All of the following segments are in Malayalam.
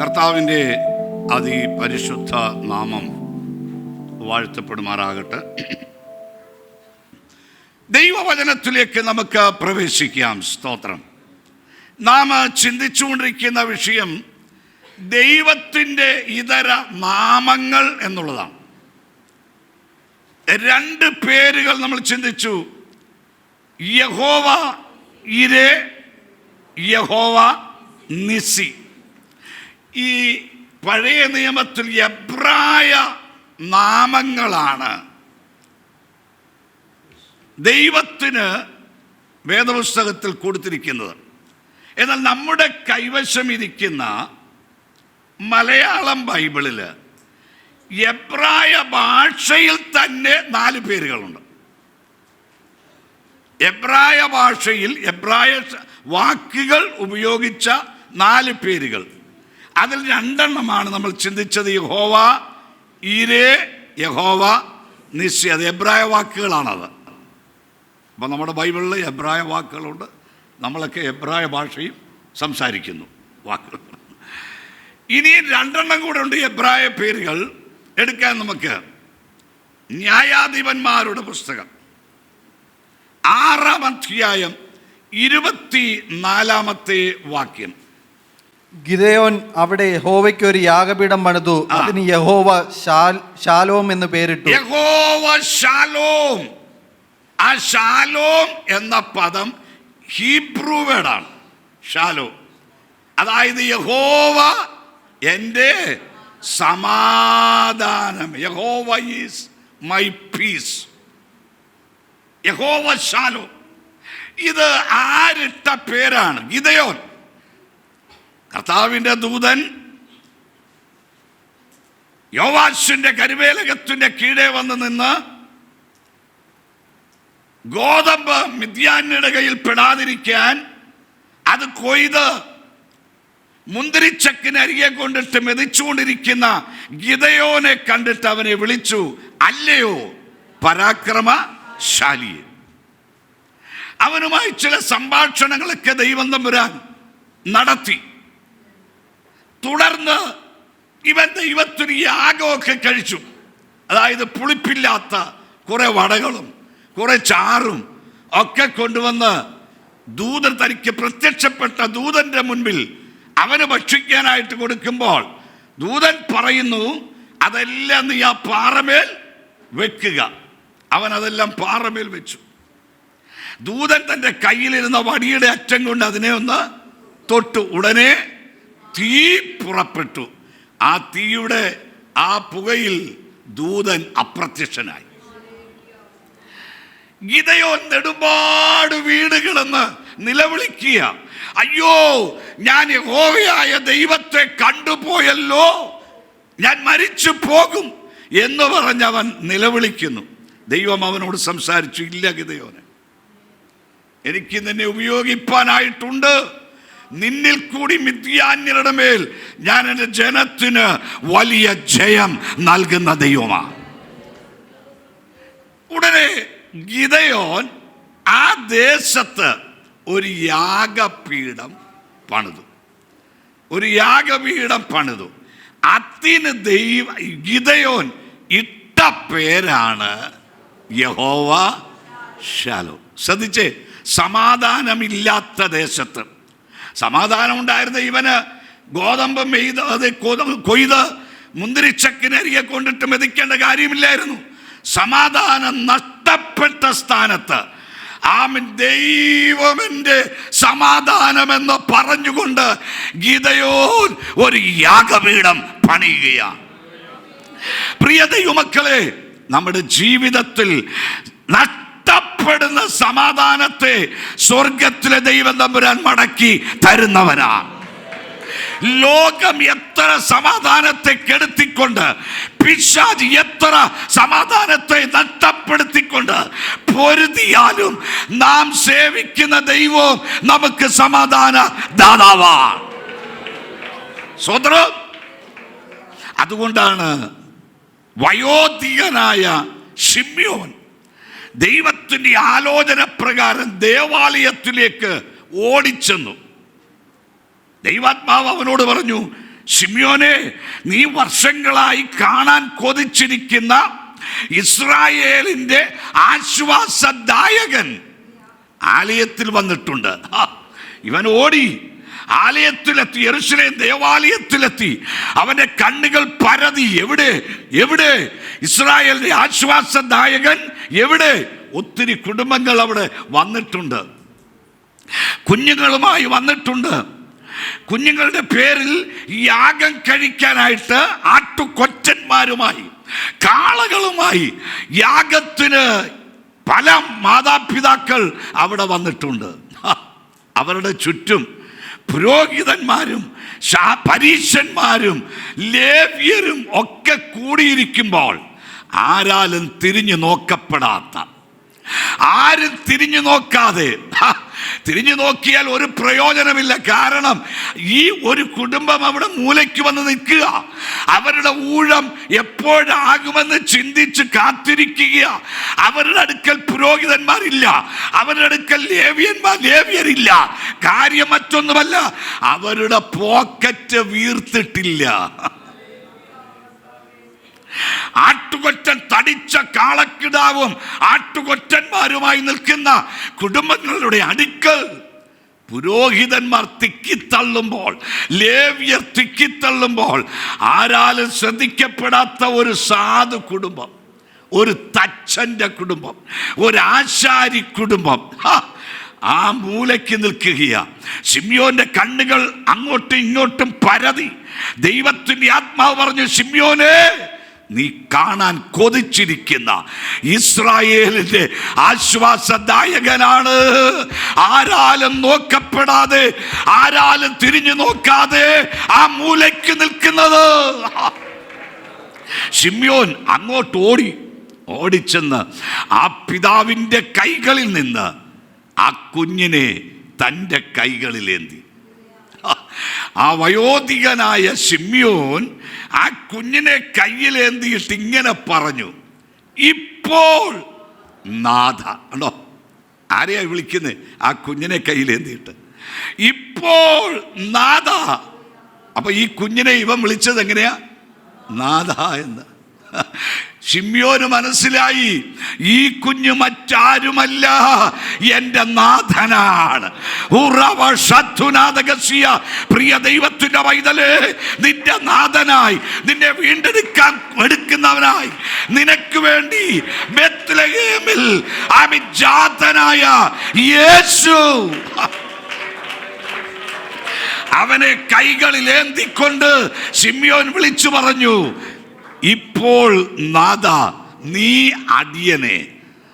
കർത്താവിൻ്റെ അതിപരിശുദ്ധ നാമം വാഴ്ത്തപ്പെടുമാറാകട്ടെ. ദൈവവചനത്തിലേക്ക് നമുക്ക് പ്രവേശിക്കാം. സ്തോത്രം. നാം ചിന്തിച്ചുകൊണ്ടിരിക്കുന്ന വിഷയം ദൈവത്തിൻ്റെ ഇതര നാമങ്ങൾ എന്നുള്ളതാണ്. രണ്ട് പേരുകൾ നമ്മൾ ചിന്തിച്ചു: യഹോവ ഇരേ, യഹോവ നിസി. ഈ പഴയ നിയമത്തിൽ എബ്രായ നാമങ്ങളാണ് ദൈവത്തിന് വേദപുസ്തകത്തിൽ കൊടുത്തിരിക്കുന്നത്. എന്നാൽ നമ്മുടെ കൈവശം ഇരിക്കുന്ന മലയാളം ബൈബിളിൽ എബ്രായ ഭാഷയിൽ തന്നെ 4 പേരുകളുണ്ട്. എബ്രായ ഭാഷയിൽ എബ്രായ വാക്കുകൾ ഉപയോഗിച്ച 4 പേരുകൾ. അതിൽ 2 എണ്ണമാണ് നമ്മൾ ചിന്തിച്ചത്: യഹോവ ഈരേ, യഹോവ നിസി. അത് എബ്രായ വാക്കുകളാണത്. അപ്പം നമ്മുടെ ബൈബിളിൽ എബ്രായ വാക്കുകളുണ്ട്. നമ്മളൊക്കെ എബ്രായ ഭാഷയും സംസാരിക്കുന്നു വാക്കുകൾ. ഇനി 2 എണ്ണം കൂടെ ഉണ്ട് എബ്രായ പേരുകൾ. എടുക്കാൻ നമുക്ക് ന്യായാധിപന്മാരുടെ പുസ്തകം 6-ാം അധ്യായം 24-ാമത്തെ വാക്യം. ഗിദെയോൻ അവിടെ യഹോവയ്ക്ക് ഒരു യാഗപീഠം പണിതു. അതിന് യഹോവ ശാലോം എന്ന് പേരിട്ടു. യഹോവ ശാലോം. ആ ശാലോം എന്ന പദം ഹീബ്രു വേർഡാണ്. ശാലോം അതായത് യഹോവ എൻ്റെ സമാധാനം. യഹോവ ഈസ് മൈ പീസ്. യഹോവ ശാലോം. ഇത് ആരിട്ട പേരാണ്? ഗിദെയോൻ. കർത്താവിൻ്റെ ദൂതൻ യോവാശിന്റെ കരുവേലകത്തിന്റെ കീഴെ വന്ന് നിന്ന് ഗോതമ്പ് മിദ്യാന്യരുടെ കയ്യിൽ പെടാതിരിക്കാൻ അത് കൊയ്ത് മുന്തിരിച്ചക്കിനരികെ കൊണ്ടിട്ട് മെതിച്ചുകൊണ്ടിരിക്കുന്ന ഗിദെയോനെ കണ്ടിട്ട് അവനെ വിളിച്ചു: അല്ലയോ പരാക്രമശാലിയെ. അവനുമായി ചില സംഭാഷണങ്ങളൊക്കെ ദൈവം തമ്പുരാൻ നടത്തി. തുടർന്ന് ഇവൻ ദൈവത്തിന് യാഗമൊക്കെ കഴിച്ചു. അതായത് പുളിപ്പില്ലാത്ത കുറെ വടകളും കുറെ ചാറും ഒക്കെ കൊണ്ടുവന്ന് ദൂതൻ തനിക്ക് പ്രത്യക്ഷപ്പെട്ട ദൂതന്റെ മുൻപിൽ അവന് ഭക്ഷിക്കാനായിട്ട് കൊടുക്കുമ്പോൾ ദൂതൻ പറയുന്നു: അതെല്ലാം നീ ആ പാറമേൽ വെക്കുക. അവൻ അതെല്ലാം പാറമേൽ വെച്ചു. ദൂതൻ തൻ്റെ കയ്യിലിരുന്ന വടിയുടെ അറ്റം കൊണ്ട് അതിനെ ഒന്ന് തൊട്ടു. ഉടനെ തീ പുറപ്പെട്ടു. ആ തീയുടെ ആ പുകയിൽ ദൂതൻ അപ്രത്യക്ഷനായി. ഗിദെയോൻ നെടുമ്പാട് വീടുകളെന്ന് നിലവിളിക്കുക: അയ്യോ, ഞാൻ യഹോവയായ ദൈവത്തെ കണ്ടുപോയല്ലോ, ഞാൻ മരിച്ചു പോകും എന്ന് പറഞ്ഞവൻ നിലവിളിക്കുന്നു. ദൈവം അവനോട് സംസാരിച്ചു: ഇല്ല ഗിദെയോനെ, എനിക്ക് നിന്നെ ഉപയോഗിപ്പാനായിട്ടുണ്ട്. നിന്നിൽ കൂടി മിദ്യാന്യരുടെ മേൽ ഞാൻ എൻ്റെ ജനത്തിന് വലിയ ജയം നൽകുന്ന ദൈവമാണ്. ഉടനെ ഗിദെയോൻ ആ ദേശത്ത് ഒരു യാഗപീഠം പണിതു. അതിന് ഗിദെയോൻ ഇട്ട പേരാണ് യഹോവ ശാലോം. ശ്രദ്ധിച്ചേ, സമാധാനമില്ലാത്ത ദേശത്ത് സമാധാനം ഉണ്ടായിരുന്ന ഇവന് ഗോതമ്പ് കൊയ്ത് മുന്തിരിച്ചക്കിനരികെ കൊണ്ടിട്ട് മെതിക്കേണ്ട കാര്യമില്ലായിരുന്നു. സമാധാനം നഷ്ടപ്പെട്ട സ്ഥാനത്ത് ദൈവമെന്റെ സമാധാനമെന്ന് പറഞ്ഞുകൊണ്ട് ഗിദെയോൻ ഒരു യാഗപീഠം പണിയുകയാണ്. പ്രിയ ദൈവമക്കളെ, നമ്മുടെ ജീവിതത്തിൽ നഷ്ടപ്പെടുന്ന സമാധാനത്തെ സ്വർഗത്തിലെ ദൈവം തമ്പുരാൻ മടക്കി തരുന്നവനാണ്. ലോകം എത്ര സമാധാനത്തെ കെടുത്തിക്കൊണ്ട്, പിശാച് എത്ര സമാധാനത്തെ നഷ്ടപ്പെടുത്തിക്കൊണ്ട് പൊരുതിയാലും നാം സേവിക്കുന്ന ദൈവവും നമുക്ക് സമാധാന ദാതാവാണ്. സ്വതന്ത്രം. അതുകൊണ്ടാണ് വയോധികനായ ശിമ്യോൻ ദൈവത്തിൻ്റെ ആലോചന പ്രകാരം ദേവാലയത്തിലേക്ക് ഓടിച്ചെന്നു. ദൈവാത്മാവ് അവനോട് പറഞ്ഞു: ശിമ്യോനെ, നീ വർഷങ്ങളായി കാണാൻ കൊതിച്ചിരിക്കുന്ന ഇസ്രായേലിന്റെ ആശ്വാസദായകൻ ആലയത്തിൽ വന്നിട്ടുണ്ട്. ഇവൻ ഓടി ആലയത്തിലെത്തി, യെരൂശലേം ദേവാലയത്തിലെത്തി. അവന്റെ കണ്ണുകൾ പരതി. എവിടെ എവിടെ ഇസ്രായേലിന്റെ ആശ്വാസദായകൻ എവിടെ? ഒത്തിരി കുടുംബങ്ങൾ അവിടെ വന്നിട്ടുണ്ട്, കുഞ്ഞുങ്ങളുമായി വന്നിട്ടുണ്ട്. കുഞ്ഞുങ്ങളുടെ പേരിൽ യാഗം കഴിക്കാനായിട്ട് ആട്ടുകൊറ്റന്മാരുമായി കാളകളുമായി യാഗത്തിന് പല മാതാപിതാക്കൾ അവിടെ വന്നിട്ടുണ്ട്. അവരുടെ ചുറ്റും പുരോഹിതന്മാരും പരീശന്മാരും ലേവ്യരും ഒക്കെ കൂടിയിരിക്കുമ്പോൾ ആരാലും തിരിഞ്ഞു നോക്കപ്പെടാത്ത, ആരും തിരിഞ്ഞു നോക്കാതെ, തിരിഞ്ഞു നോക്കിയാൽ ഒരു പ്രയോജനമില്ല. കാരണം ഈ ഒരു കുടുംബം അവിടെ മൂലയ്ക്ക് വന്ന് നിൽക്കുക, അവരുടെ ഊഴം എപ്പോഴാകുമെന്ന് ചിന്തിച്ച് കാത്തിരിക്കുക. അവരുടെ അടുക്കൽ പുരോഹിതന്മാരില്ല, അവരുടെ അടുക്കൽ ലേവ്യരില്ല. കാര്യം മറ്റൊന്നുമല്ല, അവരുടെ പോക്കറ്റ് വീർത്തിട്ടില്ല. ആട്ടുകൊറ്റൻ തടിച്ച കാളക്കിടാവും ആട്ടുകൊറ്റന്മാരുമായി നിൽക്കുന്ന കുടുംബങ്ങളുടെ അടുക്കൽ പുരോഹിതന്മാർ തിക്കിത്തള്ളുമ്പോൾ, ലേവ്യർ തിക്കിത്തള്ളുമ്പോൾ ആരാലും ശ്രദ്ധിക്കപ്പെടാത്ത ഒരു സാധു കുടുംബം, ഒരു തച്ചന്റെ കുടുംബം, ഒരു ആശാരി കുടുംബം ആ മൂലയ്ക്ക് നിൽക്കുകയാ. ശിമ്യോന്റെ കണ്ണുകൾ അങ്ങോട്ടും ഇങ്ങോട്ടും പരതി. ദൈവത്തിന്റെ ആത്മാവ് പറഞ്ഞു, ശിമ്യോനെ, നീ കാണാൻ കൊതിച്ചിരിക്കുന്ന ഇസ്രായേലിന്റെ ആശ്വാസദായകനാണ്. ആരാലും നോക്കപ്പെടാതെ, ആരാലും തിരിഞ്ഞു നോക്കാതെ ആ മൂലയ്ക്ക് നിൽക്കുന്നത്. ശിമ്യോൻ അങ്ങോട്ട് ഓടിച്ചെന്ന് ആ പിതാവിൻ്റെ കൈകളിൽ നിന്ന് ആ കുഞ്ഞിനെ തൻ്റെ കൈകളിലേന്തി. ആ വയോധികനായ ശിമ്യോൻ ആ കുഞ്ഞിനെ കയ്യിലേന്തിയിട്ട് ഇങ്ങനെ പറഞ്ഞു, ഇപ്പോൾ നാഥ. ഉണ്ടോ, ആരെയാ വിളിക്കുന്നത്? ആ കുഞ്ഞിനെ കയ്യിലേന്തിയിട്ട് ഇപ്പോൾ നാഥ. അപ്പൊ ഈ കുഞ്ഞിനെ ഇവൻ വിളിച്ചത് എങ്ങനെയാ? നാഥ എന്ന്. ശിമ്യോന് മനസ്സിലായി, ഈ കുഞ്ഞ് മറ്റാരുമല്ല, എൻ്റെ നാഥനാണ്. പ്രിയ ദൈവത്തിന്റെ പൈതലേ, നിന്റെ നാഥനായി, നിന്നെ എടുക്കുന്നവനായി, നിനക്ക് വേണ്ടി ബെത്ലഹേമിൽ ജാതനായ യേശു അവനെ കൈകളിലേന്തിക്കൊണ്ട് ശിമ്യോൻ വിളിച്ചു പറഞ്ഞു, ഇപ്പോൾ നാഥ, നീ അടിയനെ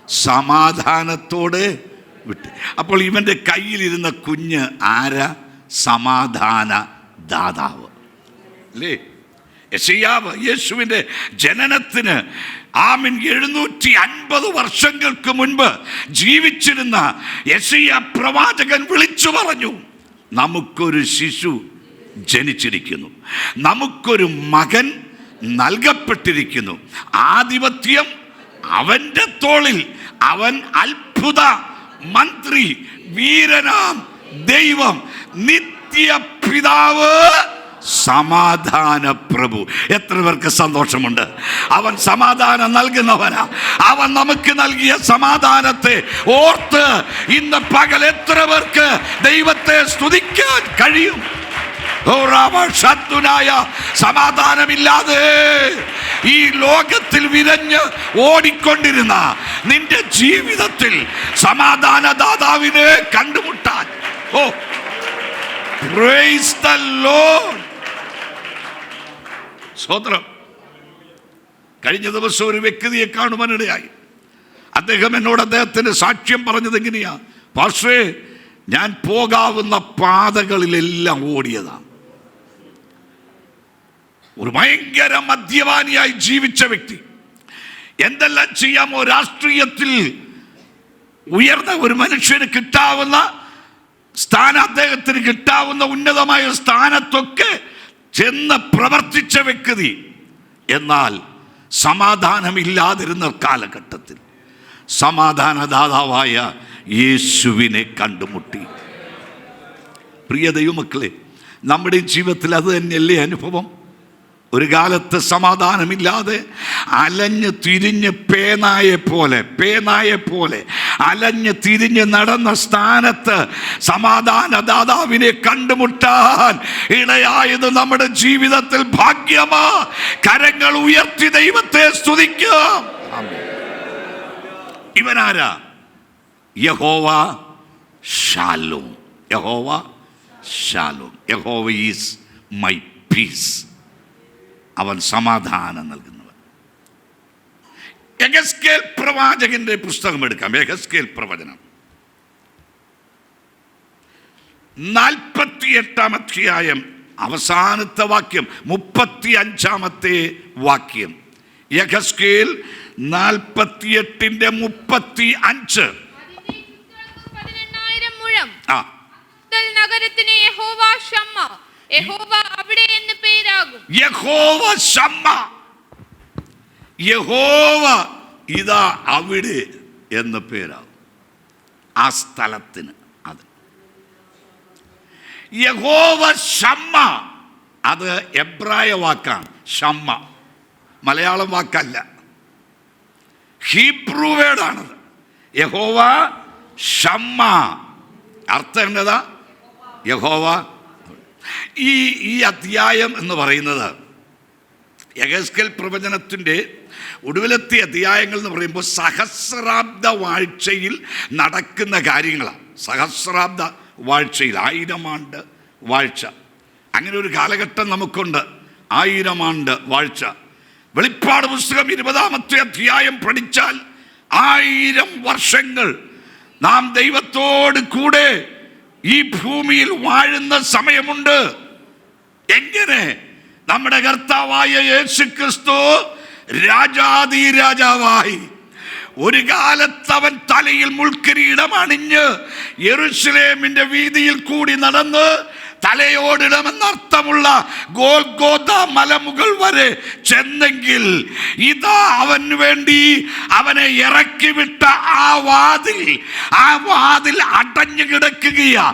സമാധാനത്തോടെ വിട്ട്. അപ്പോൾ ഇവന്റെ കയ്യിലിരുന്ന കുഞ്ഞ് ആരാ? സമാധാന ദാതാവ് അല്ലേ? യെശയ്യാവ് യേശുവിൻ്റെ ജനനത്തിന് 750 വർഷങ്ങൾക്ക് മുൻപ് ജീവിച്ചിരുന്ന യെശയ്യാ പ്രവാചകൻ വിളിച്ചു പറഞ്ഞു, നമുക്കൊരു ശിശു ജനിച്ചിരിക്കുന്നു, നമുക്കൊരു മകൻ നൽകപ്പെട്ടിരിക്കുന്നു, ആധിപത്യം അവന്റെ തോളിൽ, അവൻ അത്ഭുത മന്ത്രി, വീരനാം ദൈവം, നിത്യ പിതാവ്, സമാധാന പ്രഭു. എത്ര പേർക്ക് സന്തോഷമുണ്ട്? അവൻ സമാധാനം നൽകുന്നവനാ. അവൻ നമുക്ക് നൽകിയ സമാധാനത്തെ ഓർത്ത് ഇന്ന് പകൽ എത്ര പേർക്ക് ദൈവത്തെ സ്തുതിക്കാൻ കഴിയും? സമാധാനമില്ലാതെ ഈ ലോകത്തിൽ വിരഞ്ഞ് ഓടിക്കൊണ്ടിരുന്ന നിന്റെ ജീവിതത്തിൽ സമാധാനദാതാവിനെ കണ്ടുമുട്ടാൻ, പ്രൈസ് ദി ലോർഡ്. സ്തോത്രം. കഴിഞ്ഞ ദിവസം ഒരു വ്യക്തിയെ കാണുവാനിടയായി. അദ്ദേഹം എന്നോട് അദ്ദേഹത്തിന്റെ സാക്ഷ്യം പറഞ്ഞത് എങ്ങനെയാ? പാസ്റ്ററേ, ഞാൻ പോകാവുന്ന പാതകളിലെല്ലാം ഓടിയതാണ്. ഒരു ഭയങ്കര മദ്യപാനിയായി ജീവിച്ച വ്യക്തി, എന്തെല്ലാം ചെയ്യാമോ രാഷ്ട്രീയത്തിൽ ഉയർന്ന ഒരു മനുഷ്യന് കിട്ടാവുന്ന സ്ഥാനം, അദ്ദേഹത്തിന് കിട്ടാവുന്ന ഉന്നതമായ സ്ഥാനത്തൊക്കെ ചെന്ന് പ്രവർത്തിച്ച വ്യക്തി. എന്നാൽ സമാധാനമില്ലാതിരുന്ന കാലഘട്ടത്തിൽ സമാധാനദാതാവായ യേശുവിനെ കണ്ടുമുട്ടി. പ്രിയ ദൈവമക്കളെ, നമ്മുടെ ജീവിതത്തിൽ അത് തന്നെയല്ലേ അനുഭവം? ഒരു കാലത്ത് സമാധാനമില്ലാതെ അലഞ്ഞ് തിരിഞ്ഞ് പേനായെ പോലെ അലഞ്ഞ് തിരിഞ്ഞ് നടന്ന സ്ഥാനത്ത് സമാധാനദാതാവിനെ കണ്ടുമുട്ടാൻ ഇടയായത് നമ്മുടെ ജീവിതത്തിൽ ഭാഗ്യമാ. കരങ്ങൾ ഉയർത്തി ദൈവത്തെ സ്തുതിക്കാം. ഇവനാരാ? യഹോവ ഷാലോം. യഹോവ ഷാലോം. യഹോവ ഈസ് മൈ പീസ്. അവൻ സമാധാനം നൽകുന്നവൻ. യെഹെസ്കേൽ പ്രവാചകന്റെ പുസ്തകം എടുക്കാം. യെഹെസ്കേൽ പ്രവചനം 48-ാം അധ്യായം അവസാനത്തെ വാക്യം, 35-ാമത്തെ വാക്യം. യെഹെസ്കേൽ 48:35. നഗരത്തിന് യഹോവ ശമ്മ, യഹോവ അവിടെ എന്ന് പേരാകും. യഹോവ ശമ്മ, യഹോവ ഇതാ അവിടെ എന്ന് പേരാകും ആ സ്ഥലത്തിന്. അത് യഹോവ ശമ്മ, അത് എബ്രായ വാക്കാണ്. ഷമ്മ മലയാളം വാക്കല്ല, ഹീബ്രു വേർഡാണത്. യഹോവ ഷമ്മ, അർത്ഥം എന്നതാ? യഹോവ. ഈ അധ്യായം എന്ന് പറയുന്നത് യെഹെസ്കേൽ പ്രവചനത്തിൻ്റെ ഒടുവിലത്തെ അധ്യായങ്ങൾ എന്ന് പറയുമ്പോൾ സഹസ്രാബ്ദ വാഴ്ചയിൽ നടക്കുന്ന കാര്യങ്ങളാണ്. സഹസ്രാബ്ദ വാഴ്ചയിൽ 1000 ആണ്ട് വാഴ്ച, അങ്ങനെ ഒരു കാലഘട്ടം നമുക്കുണ്ട്. 1000 ആണ്ട് വാഴ്ച. വെളിപ്പാട് പുസ്തകം 20-ാമത്തെ അധ്യായം പഠിച്ചാൽ 1000 വർഷങ്ങൾ നാം ദൈവത്തോട് കൂടെ ഈ ഭൂമിയിൽ വാഴുന്ന സമയമുണ്ട്. എങ്ങനെ? നമ്മുടെ കർത്താവായ യേശുക്രിസ്തു രാജാധിരാജാവായി ഒരു കാലത്ത് അവൻ തലയിൽ മുൾക്കിരീടം അണിഞ്ഞ് യെരൂശലേമിന്റെ വീതിയിൽ കൂടി നടന്ന് തലയോടിടമെന്നർത്ഥമുള്ള ഗോൽഗോഥ മലമുകൾ വരെ ചെന്നെങ്കിൽ ഇതാ അവന് വേണ്ടി അവനെ ഇറക്കി വിട്ട ആ വാതിൽ അടഞ്ഞു കിടക്കുകയാ.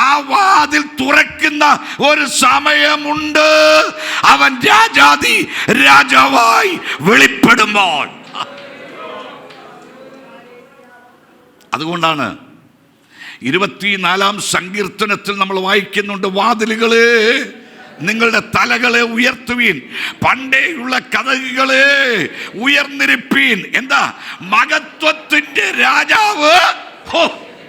ആ വാതിൽ തുറക്കുന്ന ഒരു സമയമുണ്ട്. അവൻ രാജാധി രാജാവായി വെളിപ്പെടുമ്പോൾ. അതുകൊണ്ടാണ് 24-ാം സങ്കീർത്തനത്തിൽ നമ്മൾ വായിക്കുന്നുണ്ട്, വാതിലുകളെ നിങ്ങളുടെ തലകളെ ഉയർത്തുവീൻ, പണ്ടേയുള്ള കതകുകളെ ഉയർന്നിരിപ്പീൻ. എന്താ? മഹത്വത്തിന്റെ രാജാവ്.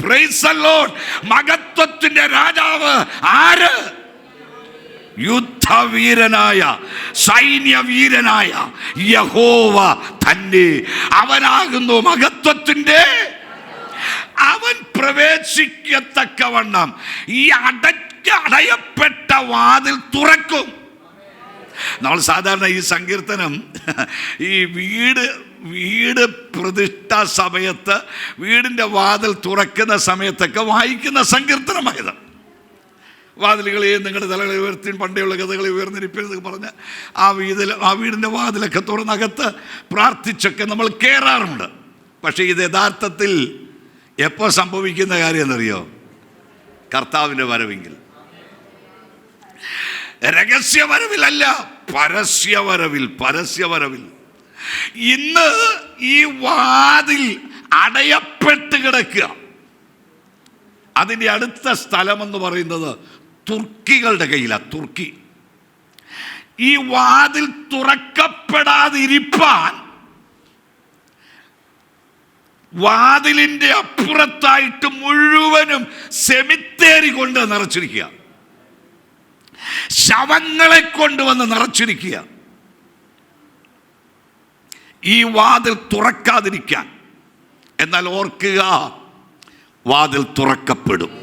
Praise the Lord. മഹത്വത്തിന്റെ രാജാവ് ആര്? യുദ്ധവീരനായ സൈന്യവീരനായ യഹോവ തന്നെ. അവനാകുന്നു മഹത്വത്തിന്റെ. അവൻ പ്രവേശിക്കത്തക്കവണ്ണം ഈ അടയപ്പെട്ട വാതിൽ തുറക്കും. നമ്മൾ സാധാരണ ഈ സങ്കീർത്തനം ഈ വീട് പ്രതിഷ്ഠാ സമയത്ത് വീടിൻ്റെ വാതിൽ തുറക്കുന്ന സമയത്തൊക്കെ വായിക്കുന്ന സങ്കീർത്തനമായത്. വാതിലുകളെയും നിങ്ങളുടെ തലകളെ ഉയർത്തി പണ്ടേയുള്ള കഥകളെ ഉയർന്നിരിപ്പരുന്നൊക്കെ പറഞ്ഞ് ആ വീടിൻ്റെ വാതിലൊക്കെ തുറന്നകത്ത് പ്രാർത്ഥിച്ചൊക്കെ നമ്മൾ കയറാറുണ്ട്. പക്ഷേ ഇത് യഥാർത്ഥത്തിൽ എപ്പോൾ സംഭവിക്കുന്ന കാര്യം എന്നറിയോ? കർത്താവിൻ്റെ വരവെങ്കിൽ. രഹസ്യവരവിലല്ല, പരസ്യവരവിൽ. ഇന്ന് ഈ വാതിൽ അടയപ്പെട്ട് കിടക്കുക. അതിൻ്റെ അടുത്ത സ്ഥലമെന്ന് പറയുന്നത് തുർക്കികളുടെ കയ്യിലാണ്. തുർക്കി. ഈ വാതിൽ തുറക്കപ്പെടാതിരിപ്പാൻ വാതിലിൻ്റെ അപ്പുറത്തായിട്ട് മുഴുവനും സെമിത്തേരി കൊണ്ട് നിറച്ചിരിക്കുക, ശവങ്ങളെ കൊണ്ടുവന്ന് നിറച്ചിരിക്കുക. ഈ വാതിൽ തുറക്കാതിരിക്കാൻ. എന്നാൽ ഓർക്കുക, വാതിൽ തുറക്കപ്പെടും.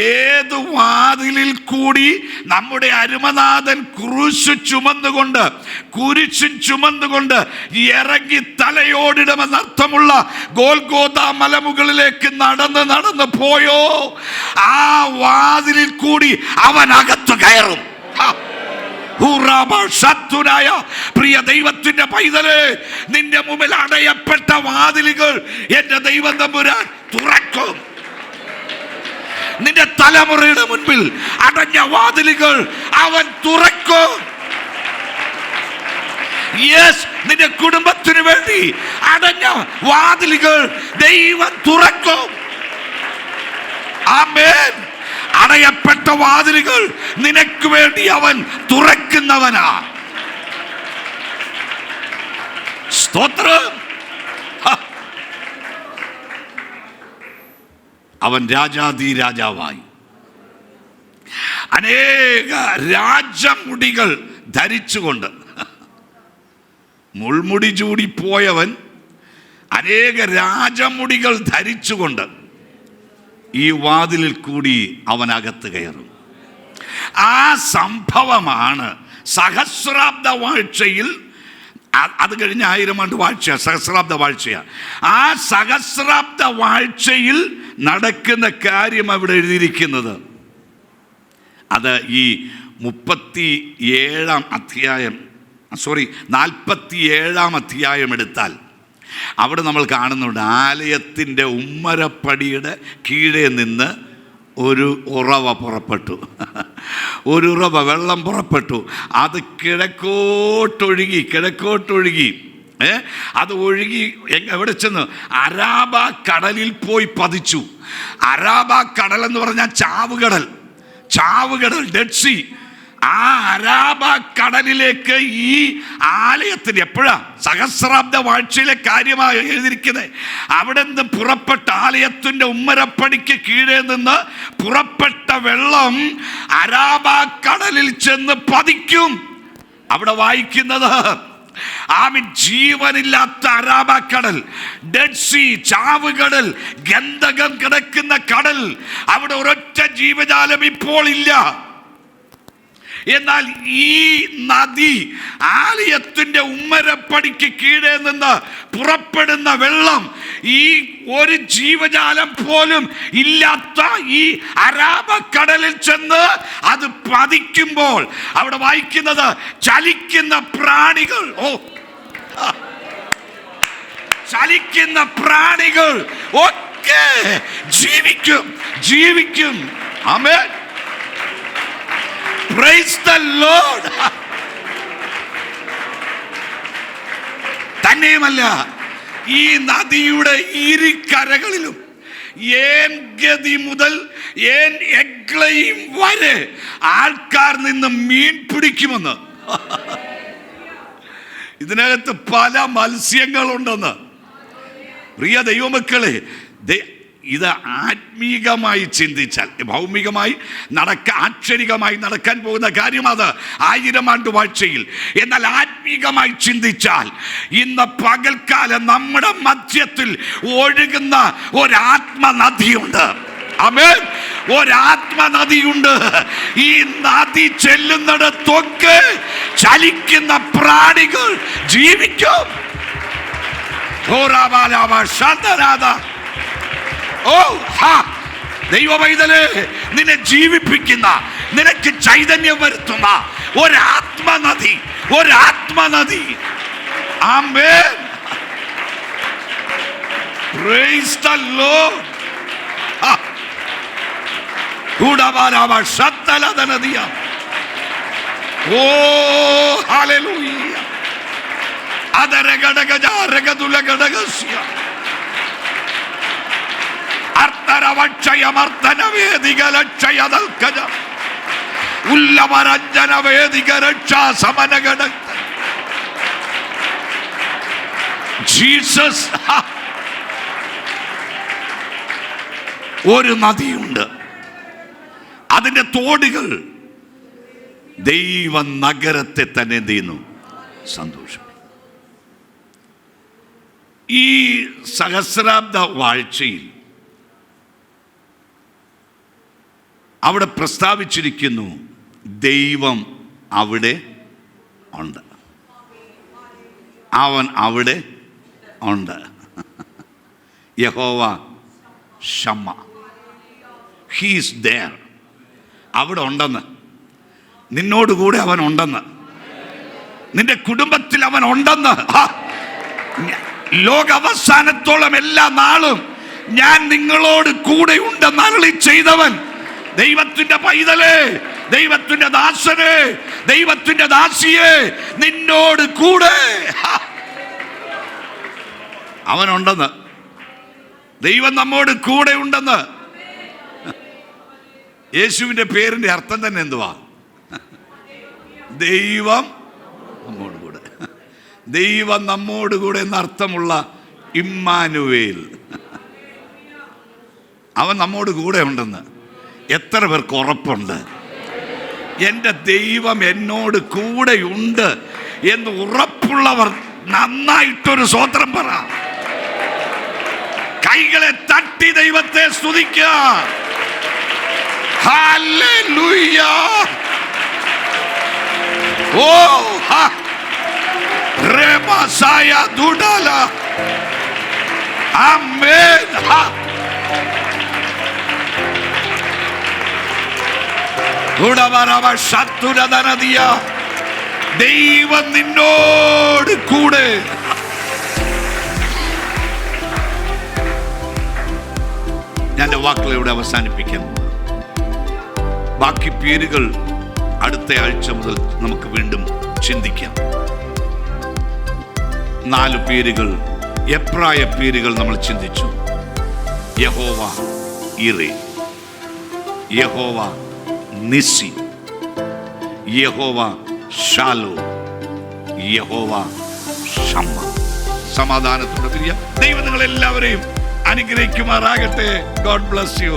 ഏത് വാതിലിൽ കൂടി നമ്മുടെ അരുമനാഥൻ കുരിശും ചുമന്നുകൊണ്ട് ഇറങ്ങി തലയോടിടമെന്നർത്ഥമുള്ള ഗോൽഗോഥ മലമുകളിലേക്ക് നടന്ന് പോയോ, ആ വാതിലിൽ കൂടി അവൻ അകത്ത് കയറും. പ്രിയ ദൈവത്തിന്റെ പൈതലേ, നിന്റെ മുമ്പിൽ അടയപ്പെട്ട വാതിലുകൾ എന്റെ ദൈവം തമ്പുരാൻ തുറക്കും. നിന്റെ തലമുറയുടെ മുൻപിൽ അടഞ്ഞ വാതിലുകൾ അവൻ തുറക്കും. യെസ്, നിന്റെ കുടുംബത്തിന് വേണ്ടി അടഞ്ഞ വാതിലുകൾ ദൈവം തുറക്കും. ആമേൻ. അടയപ്പെട്ട വാതിലുകൾ നിനക്ക് വേണ്ടി അവൻ തുറക്കുന്നവനാ. സ്തോത്രം. അവൻ രാജാധി രാജാവായി അനേക രാജമുടികൾ ധരിച്ചുകൊണ്ട്, മുൾമുടി ചൂടിപ്പോയവൻ അനേക രാജമുടികൾ ധരിച്ചുകൊണ്ട് ഈ വാതിലിൽ കൂടി അവനകത്ത് കയറും. ആ സംഭവമാണ് സഹസ്രാബ്ദ വാഴ്ചയിൽ. അത് കഴിഞ്ഞ 1000 ആണ്ട് വാഴ്ച, സഹസ്രാബ്ദ വാഴ്ചയാണ്. ആ സഹസ്രാബ്ദ വാഴ്ചയിൽ നടക്കുന്ന കാര്യം അവിടെ എഴുതിയിരിക്കുന്നത്. അത് ഈ 47-ാം അധ്യായം എടുത്താൽ അവിടെ നമ്മൾ കാണുന്നുണ്ട്, ആലയത്തിൻ്റെ ഉമ്മരപ്പടിയുടെ കീഴെ നിന്ന് ഒരു ഉറവ പുറപ്പെട്ടു. ഒരു ഉറവ വെള്ളം പുറപ്പെട്ടു. അത് കിഴക്കോട്ടൊഴുകി അത് ഒഴുകി എവിടെ ചെന്ന് അരാബ കടലിൽ പോയി പതിച്ചു. അരാബ കടൽ എന്ന് പറഞ്ഞാൽ ചാവുകടൽ, ഡെഡ് സീ. ആ അരാബ കടലിലേക്ക് ഈ ആലയത്തിന് എപ്പോഴാ സഹസ്രാബ്ദ വാഴ്ചയിലെ കാര്യമായി എഴുതിയിരിക്കുന്നത്. അവിടെ നിന്ന് പുറപ്പെട്ട ആലയത്തിന്റെ ഉമ്മരപ്പടിക്ക് കീഴേ നിന്ന് പുറപ്പെട്ട വെള്ളം അരാബ കടലിൽ ചെന്ന് പതിക്കും. അവിടെ വായിക്കുന്നത് ജീവനില്ലാത്ത അരാബ കടൽ, ഡെഡ് സീ, ചാവുകടൽ, ഗന്ധകം കിടക്കുന്ന കടൽ. അവിടെ ഒരൊറ്റ ജീവജാലം ഇപ്പോൾ ഇല്ല. എന്നാൽ ഈ നദി, ആലയത്തിന്റെ ഉമ്മരപ്പടിക്ക് കീഴേ നിന്ന് പുറപ്പെടുന്ന വെള്ളം, ഈ ഒരു ജീവജാലം പോലും ഇല്ലാത്ത ഈ അരാബ കടലിൽ ചെന്ന് അത് പതിക്കുമ്പോൾ അവിടെ വായിക്കുന്നത് ചലിക്കുന്ന പ്രാണികൾ, ചലിക്കുന്ന പ്രാണികൾ ഒക്കെ ജീവിക്കും. ആമേൻ. Praise the Lord. തന്നെയുമല്ല, ഈ നദിയുടെ ഇരുകരകളിലും ഏൻഗതി മുതൽ എഗ്ലയും വരെ ആൾക്കാർ നിന്ന് മീൻ പിടിക്കുമെന്ന്. ഇതിനകത്ത് പല മത്സ്യങ്ങളുണ്ടെന്ന്. പ്രിയ ദൈവമക്കളെ, ഇത് ആത്മീകമായി ചിന്തിച്ചാൽ, ഭൗമികമായി ആക്ഷരികമായി നടക്കാൻ പോകുന്ന കാര്യം അത് 1000 ആണ്ട് വാഴ്ചയിൽ. എന്നാൽ ആത്മീകമായി ചിന്തിച്ചാൽ ഇന്ന് പകൽക്കാലം നമ്മുടെ മധ്യത്തിൽ ഒഴുകുന്ന ഒരാത്മനദിയുണ്ട്. ആമേൻ. ഒരാത്മനദിയുണ്ട്. ഈ നദി ചെല്ലുന്നിടത്തൊക്കെ ചലിക്കുന്ന പ്രാണികൾ ജീവിക്കും. ദൈവവൈതലേ, നിന്നെ ജീവിപ്പിക്കുന്ന, നിനക്ക് ചൈതന്യം വരുത്തുന്ന ഒരാത്മനദി. ആമേൻ. Praise the Lord. Oh, hallelujah. Jesus. ഒരു നദിയുണ്ട്, അതിന്റെ തോടുകൾ ദൈവ നഗരത്തെ തന്നെ എന്ത് ചെയ്യുന്നു? സന്തോഷം. ഈ സഹസ്രാബ്ദ വാഴ്ചയിൽ അവിടെ പ്രസ്താവിച്ചിരിക്കുന്നു, ദൈവം അവിടെ ഉണ്ട്, അവൻ അവിടെ ഉണ്ട്. യഹോവ ഷമ്മ, ഹീ ഈസ് ദേർ. അവിടെ ഉണ്ടെന്ന്, നിന്നോടുകൂടെ അവൻ ഉണ്ടെന്ന്, നിന്റെ കുടുംബത്തിൽ അവൻ ഉണ്ടെന്ന്. ലോകാവസാനത്തോളം എല്ലാ നാളും ഞാൻ നിങ്ങളോട് കൂടെ ഉണ്ടെന്ന് അരുളി ചെയ്തവൻ ദൈവത്തിന്റെ പൈതലേ, ദൈവത്തിന്റെ ദാസനെ, ദൈവത്തിന്റെ ദാസിയെ, നിന്നോട് കൂടെ അവനുണ്ടെന്ന്. ദൈവം നമ്മോട് കൂടെ ഉണ്ടെന്ന്. യേശുവിന്റെ പേരിന്റെ അർത്ഥം തന്നെ എന്തുവാ? ദൈവം നമ്മോട് കൂടെ. ദൈവം നമ്മോട് കൂടെ എന്നർത്ഥമുള്ള ഇമ്മാനുവേൽ. അവൻ നമ്മോട് കൂടെ ഉണ്ടെന്ന് എത്ര പേർക്ക് ഉറപ്പുണ്ട്? എൻ്റെ ദൈവം എന്നോട് കൂടെയുണ്ട് എന്ന് ഉറപ്പുള്ളവർ നന്നായിട്ടൊരു സ്വോത്രം പറ. കൈകളെ തട്ടി ദൈവത്തെ സ്തുതിക്കുക. ഹല്ലേലൂയ. ഓ റെമസായ ദുഡാല. ആമേൻ. ദൈവം നിന്നോട് കൂടെ. ഞാൻ വാക്കുകൾ ഇവിടെ അവസാനിപ്പിക്കാൻ. ബാക്കി പേരുകൾ അടുത്ത ആഴ്ച മുതൽ നമുക്ക് വീണ്ടും ചിന്തിക്കാം. 4 പേരുകൾ, എബ്രായ പേരുകൾ നമ്മൾ ചിന്തിച്ചു. യഹോവ ഇറേ, യഹോവ നിസി, യഹോവ ഷാലോ, യഹോവ ഷമ്മ. സമാധാനത്തോടെ പിരിയാം. ദൈവം നിങ്ങളെല്ലാവരെയും അനുഗ്രഹിക്കുമാറാകട്ടെ. God bless you.